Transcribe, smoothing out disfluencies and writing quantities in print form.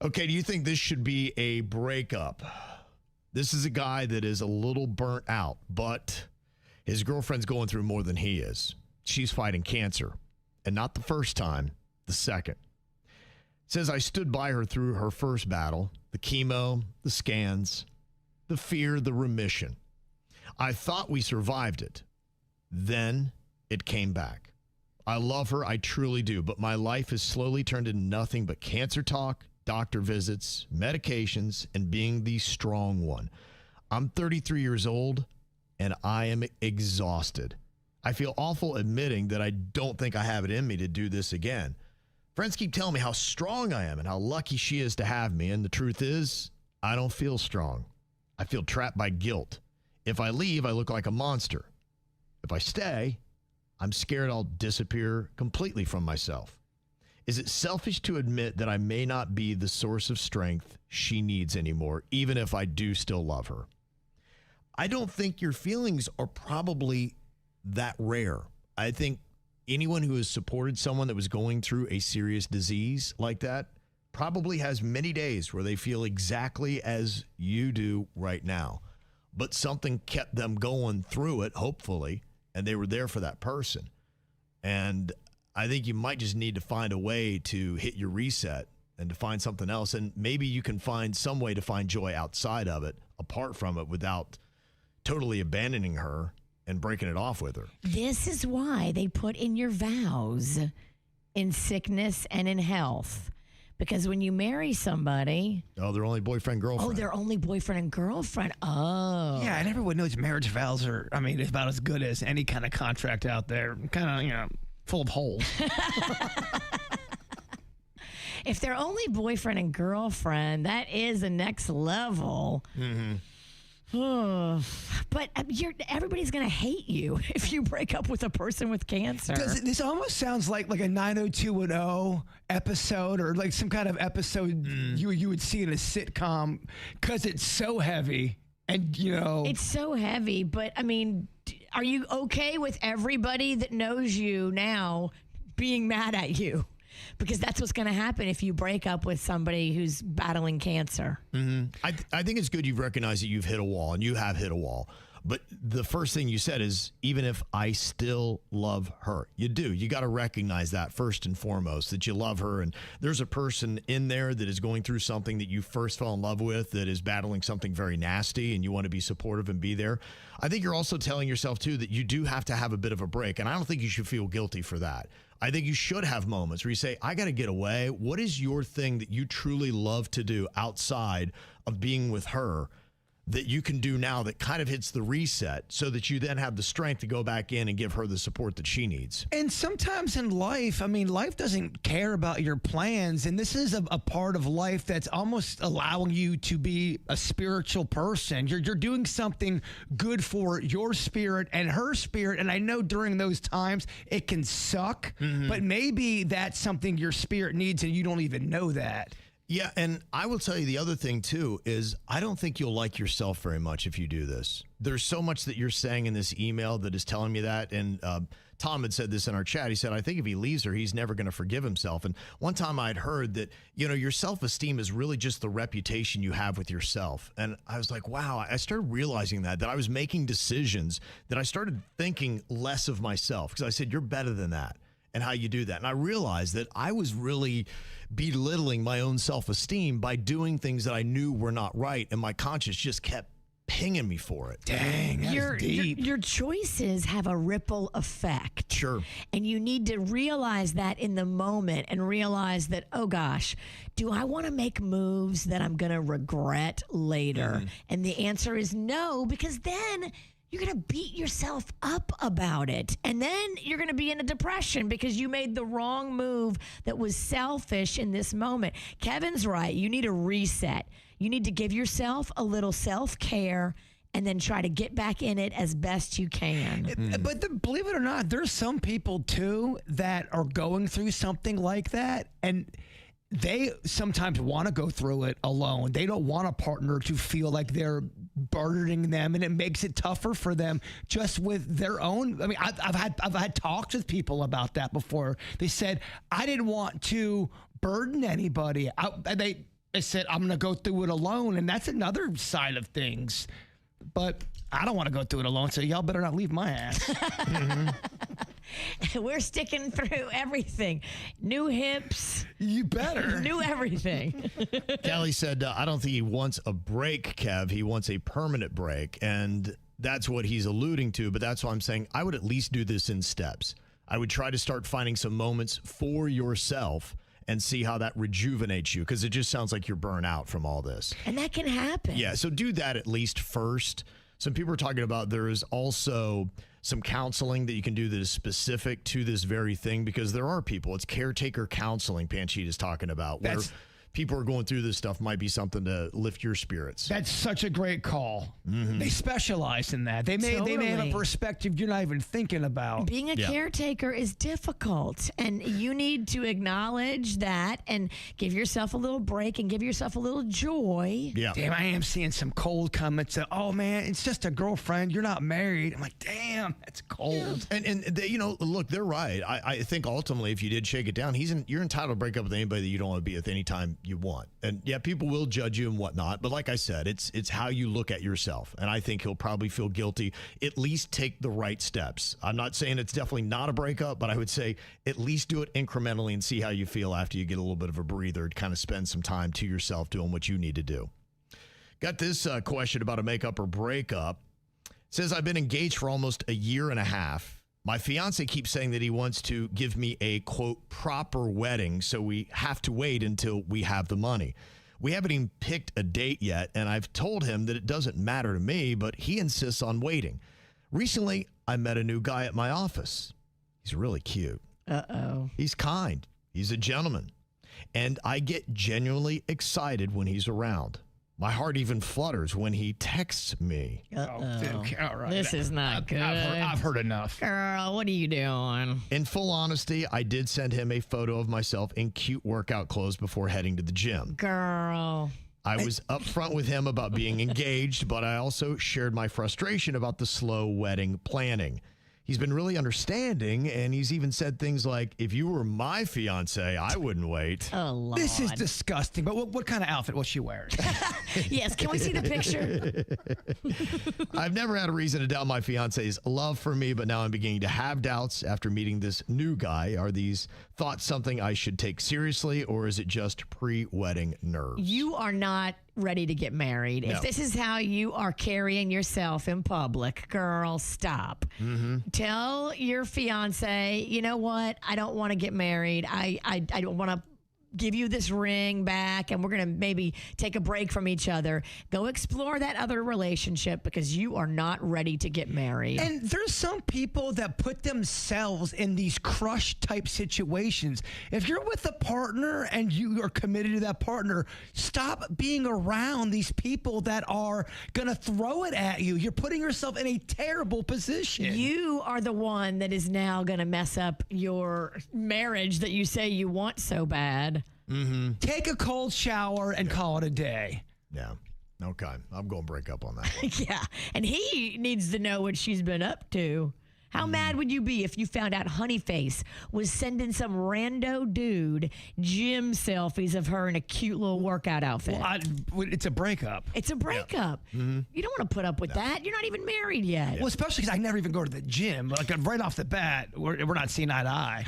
Okay, do you think this should be a breakup? This is a guy that is a little burnt out, but his girlfriend's going through more than he is. She's fighting cancer, and not the first time, the second. Says, I stood by her through her first battle, the chemo, the scans, the fear, the remission. I thought we survived it. Then it came back. I love her, I truly do, but my life has slowly turned into nothing but cancer talk, doctor visits, medications, and being the strong one. I'm 33 years old, and I am exhausted. I feel awful admitting that I don't think I have it in me to do this again. Friends keep telling me how strong I am and how lucky she is to have me, and the truth is, I don't feel strong. I feel trapped by guilt. If I leave, I look like a monster. If I stay, I'm scared I'll disappear completely from myself. Is it selfish to admit that I may not be the source of strength she needs anymore, even if I do still love her? I don't think your feelings are probably that rare. I think anyone who has supported someone that was going through a serious disease like that probably has many days where they feel exactly as you do right now. But something kept them going through it, hopefully, and they were there for that person. And I think you might just need to find a way to hit your reset and to find something else. And maybe you can find some way to find joy outside of it, apart from it, without totally abandoning her and breaking it off with her. This is why they put in your vows in sickness and in health. Because when you marry somebody... Oh, they're only boyfriend, girlfriend. Oh, they're only boyfriend and girlfriend. Oh. Yeah, and everyone knows marriage vows are, it's about as good as any kind of contract out there. Kind of, full of holes. If they're only boyfriend and girlfriend, that is the next level. Mm-hmm. But everybody's going to hate you if you break up with a person with cancer. This almost sounds like a 90210 episode, or like some kind of episode you would see in a sitcom, because it's so heavy. And, It's so heavy, but, are you okay with everybody that knows you now being mad at you? Because that's what's going to happen if you break up with somebody who's battling cancer. Mm-hmm. I think it's good you've recognized that you've hit a wall, and you have hit a wall. But the first thing you said is, even if I still love her, you do. You got to recognize that first and foremost, that you love her. And there's a person in there that is going through something that you first fell in love with, that is battling something very nasty, and you want to be supportive and be there. I think you're also telling yourself, too, that you do have to have a bit of a break. And I don't think you should feel guilty for that. I think you should have moments where you say, I got to get away. What is your thing that you truly love to do outside of being with her that you can do now that kind of hits the reset, so that you then have the strength to go back in and give her the support that she needs? And sometimes in life, life doesn't care about your plans. And this is a part of life that's almost allowing you to be a spiritual person. You're doing something good for your spirit and her spirit. And I know during those times it can suck, but maybe that's something your spirit needs and you don't even know that. Yeah, and I will tell you the other thing, too, is I don't think you'll like yourself very much if you do this. There's so much that you're saying in this email that is telling me that, and Tom had said this in our chat. He said, I think if he leaves her, he's never going to forgive himself. And one time I'd heard that, your self-esteem is really just the reputation you have with yourself. And I was like, wow, I started realizing that I was making decisions, that I started thinking less of myself, because I said, you're better than that. And how you do that. And I realized that I was really belittling my own self-esteem by doing things that I knew were not right. And my conscience just kept pinging me for it. Dang, that's deep. Your choices have a ripple effect. Sure. And you need to realize that in the moment, and realize that, oh gosh, do I want to make moves that I'm going to regret later? And the answer is no, because then you're going to beat yourself up about it. And then you're going to be in a depression because you made the wrong move that was selfish in this moment. Kevin's right. You need a reset. You need to give yourself a little self-care and then try to get back in it as best you can. But believe it or not, there's some people, too, that are going through something like that, and they sometimes want to go through it alone. They don't want a partner to feel like they're burdening them, and it makes it tougher for them just with their own. I've had talks with people about that before. They said, I didn't want to burden anybody. said, I'm going to go through it alone. And that's another side of things. But I don't want to go through it alone, so y'all better not leave my ass. We're sticking through everything. New hips. You better. New everything. Kelly said, I don't think he wants a break, Kev. He wants a permanent break. And that's what he's alluding to. But that's why I'm saying I would at least do this in steps. I would try to start finding some moments for yourself and see how that rejuvenates you, because it just sounds like you're burnt out from all this. And that can happen. Yeah, so do that at least first. Some people are talking about there is also some counseling that you can do that is specific to this very thing, because there are people, it's caretaker counseling Panchita is talking about, where people are going through this stuff, might be something to lift your spirits. That's such a great call. They specialize in that. They may have a perspective you're not even thinking about. Being a caretaker is difficult, and you need to acknowledge that and give yourself a little break and give yourself a little joy. Yeah. Damn, I am seeing some cold comments. Oh, man, it's just a girlfriend. You're not married. I'm like, damn, that's cold. Yeah. And they, look, they're right. I think ultimately, if you did shake it down, you're entitled to break up with anybody that you don't want to be with anytime you want. And yeah, people will judge you and whatnot, but like I said, it's how you look at yourself. And I think he'll probably feel guilty. At least take the right steps. I'm not saying it's definitely not a breakup, but I would say at least do it incrementally and see how you feel after you get a little bit of a breather to kind of spend some time to yourself doing what you need to do. Got this question about a makeup or breakup. It says, I've been engaged for almost a year and a half. My fiance keeps saying that he wants to give me a, quote, proper wedding, so we have to wait until we have the money. We haven't even picked a date yet, and I've told him that it doesn't matter to me, but he insists on waiting. Recently, I met a new guy at my office. He's really cute. Uh-oh. He's kind. He's a gentleman. And I get genuinely excited when he's around. My heart even flutters when he texts me. Uh-oh. All right. This is not good. I've heard enough. Girl, what are you doing? In full honesty, I did send him a photo of myself in cute workout clothes before heading to the gym. Girl. I was upfront with him about being engaged, but I also shared my frustration about the slow wedding planning. He's been really understanding, and he's even said things like, if you were my fiance, I wouldn't wait. Oh, Lord. This is disgusting, but what kind of outfit was she wearing? Yes, can we see the picture? I've never had a reason to doubt my fiance's love for me, but now I'm beginning to have doubts after meeting this new guy. Are these thoughts something I should take seriously, or is it just pre-wedding nerves? You are not ready to get married. No. If this is how you are carrying yourself in public, girl, stop. Tell your fiance, you know what? I don't want to get married. I don't want to give you this ring back, and we're going to maybe take a break from each other. Go explore that other relationship, because you are not ready to get married. And there's some people that put themselves in these crush type situations. If you're with a partner and you are committed to that partner, stop being around these people that are going to throw it at you. You're putting yourself in a terrible position. You are the one that is now going to mess up your marriage that you say you want so bad. Take a cold shower and call it a day. Yeah. Okay. I'm going to break up on that one. Yeah. And he needs to know what she's been up to. How mad would you be if you found out Honeyface was sending some rando dude gym selfies of her in a cute little workout outfit? Well, it's a breakup. It's a breakup. You don't want to put up with that. You're not even married yet. Well, especially because I never even go to the gym. Like right off the bat, we're not seeing eye to eye.